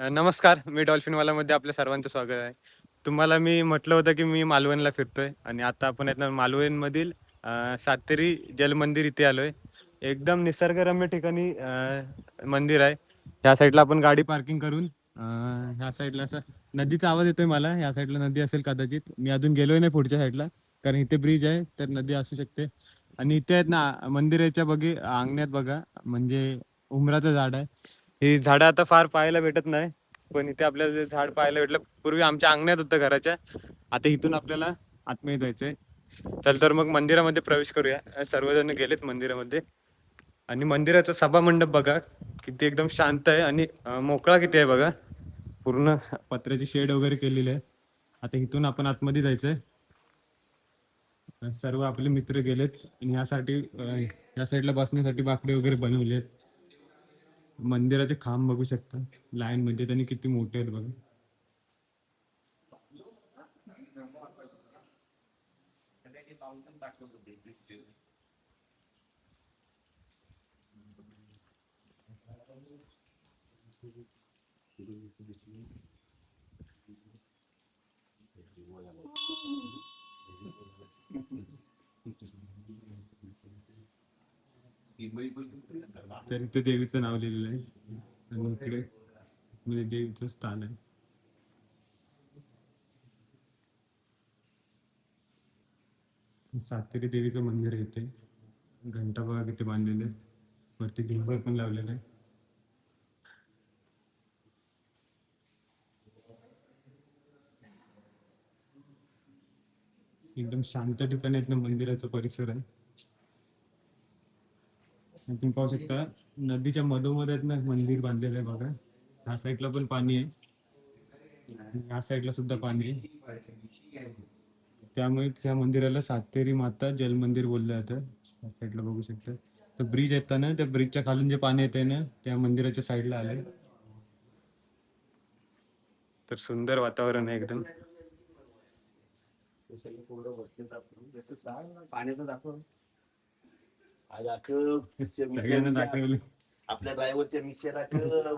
नमस्कार, मी डॉल्फिनवालामध्ये आपल्या सर्वांचं स्वागत आहे. तुम्हाला मी म्हटलं होतं, की मी मालवणला फिरतोय आणि आता आपण आहेत ना मालवणमधील सातेरी जलमंदिर इथे आलोय. एकदम निसर्गरम्य ठिकाणी मंदिर आहे. ह्या साईडला आपण गाडी पार्किंग करून ह्या साईडला असं नदीचा आवाज येतोय मला. ह्या साईडला नदी असेल कदाचित. मी अजून गेलोय नाही पुढच्या साईडला, कारण इथे ब्रिज आहे तर नदी असू शकते. आणि इथे आहेत ना मंदिराच्या अंगणात बघा, म्हणजे उमराचं झाड आहे. ही झाडं आता फार पाहायला भेटत नाही, पण इथे आपल्याला जे झाड पाहायला भेटलं पूर्वी आमच्या अंगणात होतं घराच्या. आता इथून आपल्याला आतमध्ये जायचंय. चल तर मग मंदिरामध्ये प्रवेश करूया. सर्वजण गेलेत मंदिरामध्ये. आणि मंदिराचा सभा मंडप बघा, किती एकदम शांत आहे आणि मोकळा किती आहे बघा. पूर्ण पत्र्याची शेड वगैरे केलेली आहे. आता इथून आपण आतमध्ये जायचंय. सर्व आपले मित्र गेलेत आणि यासाठी या साईडला बसण्यासाठी बाकडे वगैरे बनवलेत. मंदिराचे खांब बघू शकता लाईन मध्ये, त्यांनी किती मोठे आहेत बघा. तर इथे देवीचं नाव लिहिलेलं आहे आणि इकडे म्हणजे देवीचं स्थान आहे. सातेरी देवीचं मंदिर आहे इथे. घंटा बघा किती बांधलेले आहेत. वरती झुंबर पण लावलेलं आहे. एकदम शांत ठिकाणी आहेत ना मंदिराचा परिसर आहे. आणि तुम्ही पाहू शकता नदीच्या मधोमध आहेत ना मंदिर बांधलेलं आहे बघा. ह्या साईडला पण पाणी आहे आणि ह्या साईडला सुद्धा पाणी आहे. त्यामुळेच या मंदिराला सातेरी माता जलमंदिर बोललं जातं. ह्या साईडला बघू शकता. तर ब्रिज येतं ना, त्या ब्रिजच्या खालून जे पाणी येते ना त्या मंदिराच्या साईडला आलंय. तर सुंदर वातावरण आहे एकदम. पाण्याचं दाखव. आज दाखव. सगळ्यांना दाखवलं. आपल्या ड्रायव्हरच्या मिक्सर दाखव.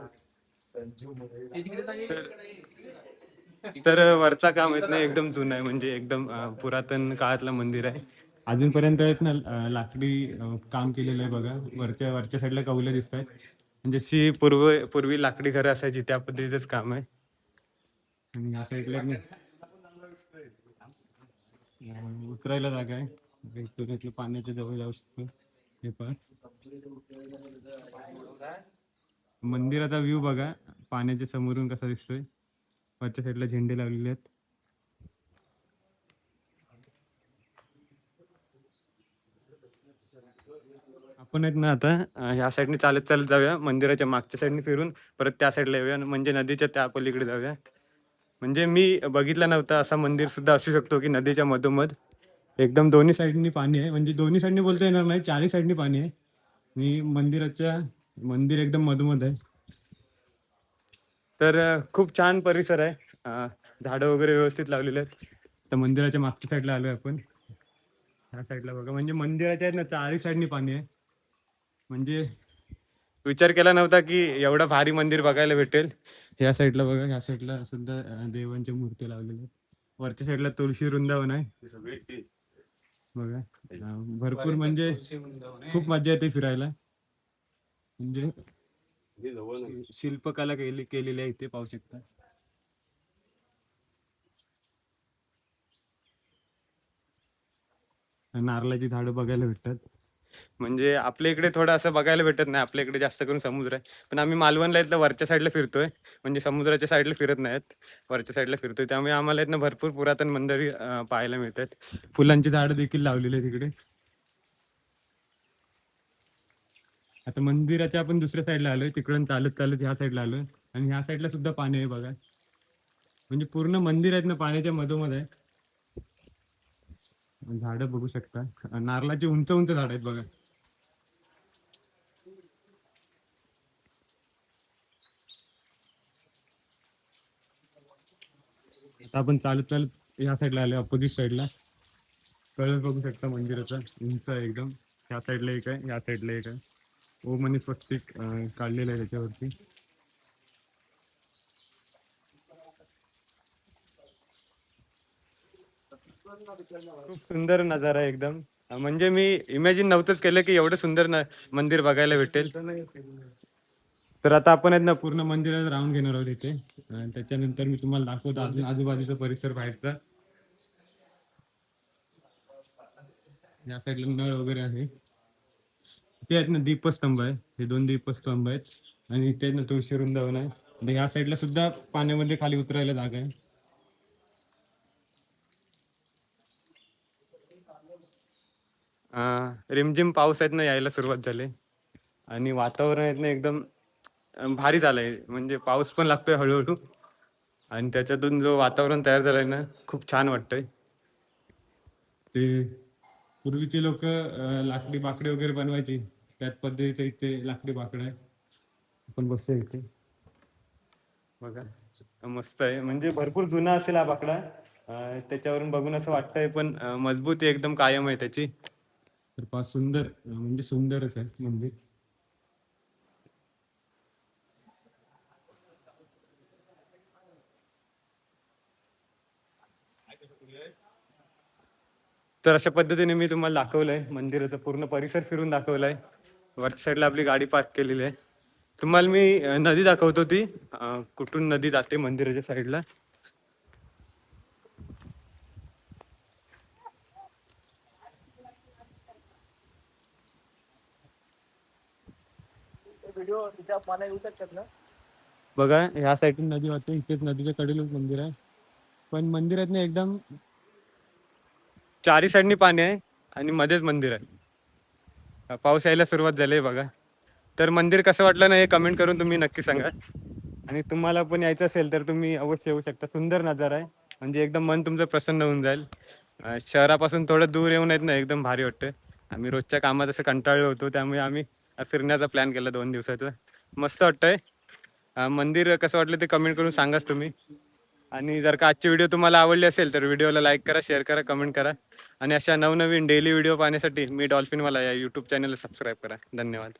तर वरचा काम येत नाही, एकदम जुनं आहे, म्हणजे एकदम पुरातन काळातलं मंदिर आहे. अजूनपर्यंत आहेत ना लाकडी काम केलेलं आहे बघा. वरच्या वरच्या साईडला कौलं दिसत आहेत, जशी पूर्वी लाकडी घरं असायची त्या पद्धतीचंच काम आहे. आणि ह्या साईडला उतरायला जागा आहे. इथून इथलं पाण्याच्या जवळ जाऊ शकतो. हे पण मंदिराचा व्ह्यू बघा, पाण्याच्या समोरून कसा दिसतोय. वरच्या साईडला झेंडे लावलेले आहेत. आपण आहेत ना आता ह्या साईडने चालत चालत जाऊया, मंदिराच्या मागच्या साईडने फिरून परत त्या साईडला येऊया आणि म्हणजे नदीच्या त्या पलीकडे जाऊया. म्हणजे मी बघितला नव्हता असा मंदिर सुद्धा असू शकतो, की नदीच्या मधोमध एकदम दोन्ही साईडनी पाणी आहे. म्हणजे दोन्ही साईडनी बोलता येणार नाही, चारही साईडनी पाणी आहे. आणि मंदिर एकदम मधोमध आहे. तर खूप छान परिसर आहे. झाडं वगैरे व्यवस्थित लावलेले आहेत. तर मंदिराच्या मागच्या साईडला आलोय आपण. ह्या साईडला बघा, म्हणजे मंदिराच्या आहेत ना चारही साईडनी पाणी आहे. म्हणजे विचार केला नव्हता की एवढं भारी मंदिर बघायला भेटेल. ह्या साईडला बघा, ह्या साईडला सुद्धा देवांच्या मूर्ती लावलेल्या आहेत. वरच्या साईडला तुळशी वृंदावन आहे बघा. भरपूर म्हणजे खूप मजा येते फिरायला. म्हणजे शिल्पकला केलेली आहे इथे, पाहू शकता. नारळाची झाडं बघायला भेटतात. म्हणजे आपल्या इकडे थोडं असं बघायला भेटत नाही, आपल्या इकडे जास्त करून समुद्र आहे. पण आम्ही मालवणला इथलं वरच्या साईडला फिरतोय, म्हणजे समुद्राच्या साईडला फिरत नाहीत, वरच्या साईडला फिरतोय. त्यामुळे आम्हाला इथनं भरपूर पुरातन मंदिर पाहायला मिळतात. फुलांची झाडं देखील लावलेली आहे तिकडे. आता मंदिराच्या आपण दुसऱ्या साईडला आलोय, तिकडून चालत चालत ह्या साईडला आलोय. आणि ह्या साईडला सुद्धा पाणी आहे बघा. म्हणजे पूर्ण मंदिर आहेत ना पाण्याच्या मधोमध आहे. झाडं बघू शकता, नारळाची उंच उंच झाड आहेत बघा. आता आपण चालत चालत या साईडला आलोय, अपोजिट साईडला. कळस बघू शकता मंदिराचा, उंच आहे एकदम. ह्या साईडला एक आहे, या साईडला एक आहे. ओम आणि स्वस्तिक काढलेलं आहे त्याच्यावरती. खूप सुंदर नजारा आहे एकदम. म्हणजे मी इमॅजिन नव्हतंच केलं की एवढं सुंदर मंदिर बघायला भेटेल. तर आता आपण आहेत ना पूर्ण मंदिरात राऊंड घेणार आहोत इथे. त्याच्यानंतर मी तुम्हाला दाखवतो अजून आजूबाजूचा परिसर बाहेरचा. या साईडला नळ वगैरे आहे. ते आहेत ना दीपस्तंभ आहे, हे 2 दीपस्तंभ आहेत. आणि इथे आहेत ना तुळशी वृंदावन आहे. आणि या साईडला सुद्धा पाण्यामध्ये खाली उतरायला जागा आहे. रिमझिम पाऊस आहेत ना यायला सुरुवात झाली. आणि वातावरण आहेत ना एकदम भारी झालंय. म्हणजे पाऊस पण लागतोय हळूहळू. आणि त्याच्यातून जो वातावरण तयार झालंय ना खूप छान वाटतंय. ते पूर्वीचे लोक लाकडी बाकडे वगैरे बनवायची, त्याच पद्धतीचं इथे लाकडी बाकडं आहे. आपण बसतोय इथे बघा, मस्त आहे. म्हणजे भरपूर जुना असेल हा बाकडा. त्याच्यावरून बघून असं वाटतंय, पण मजबूत आहे एकदम, कायम आहे त्याची. तर फार सुंदर, म्हणजे सुंदरच आहे मंदिर. तर अशा पद्धतीने मी तुम्हाला दाखवलंय मंदिराचा पूर्ण परिसर फिरून दाखवलाय. वरच्या साईडला आपली गाडी पार्क केलेली आहे. तुम्हाला मी नदी दाखवतो ती, कुठून नदी जाते मंदिराच्या साईडला. व्हिडिओ तिच्या पाण्यात येऊ शकतात ना. बघा ह्या साईडून नदी वाहते, इथेच नदीच्या कडेलाच मंदिर आहे. पण मंदिरात ना एकदम चारी साईडनी पाणी आहे आणि मध्येच मंदिर आहे. पाऊस यायला सुरुवात झाली आहे बघा. तर मंदिर कसं वाटलं ना हे कमेंट करून तुम्ही नक्की सांगा. आणि तुम्हाला पण यायचं असेल तर तुम्ही अवश्य येऊ शकता. सुंदर नजारा आहे, म्हणजे एकदम मन तुमचं प्रसन्न होऊन जाईल. शहरापासून थोडं दूर येऊन आहेत ना एकदम भारी वाटतं. आम्ही रोजच्या कामात असं कंटाळलो होतो, त्यामुळे आम्ही फिरण्याचा प्लॅन केला 2 दिवसाचा. मस्त वाटतंय. मंदिर कसं वाटलं ते कमेंट करून सांगाच तुम्ही. आणि जर का आजची व्हिडिओ तुम्हाला आवडली असेल तर व्हिडिओला लाईक करा, शेअर करा, कमेंट करा. आणि अशा नवनवीन डेली व्हिडिओ पाहण्यासाठी मी डॉल्फिनवाला या यूट्यूब चॅनलला सबस्क्राईब करा. धन्यवाद.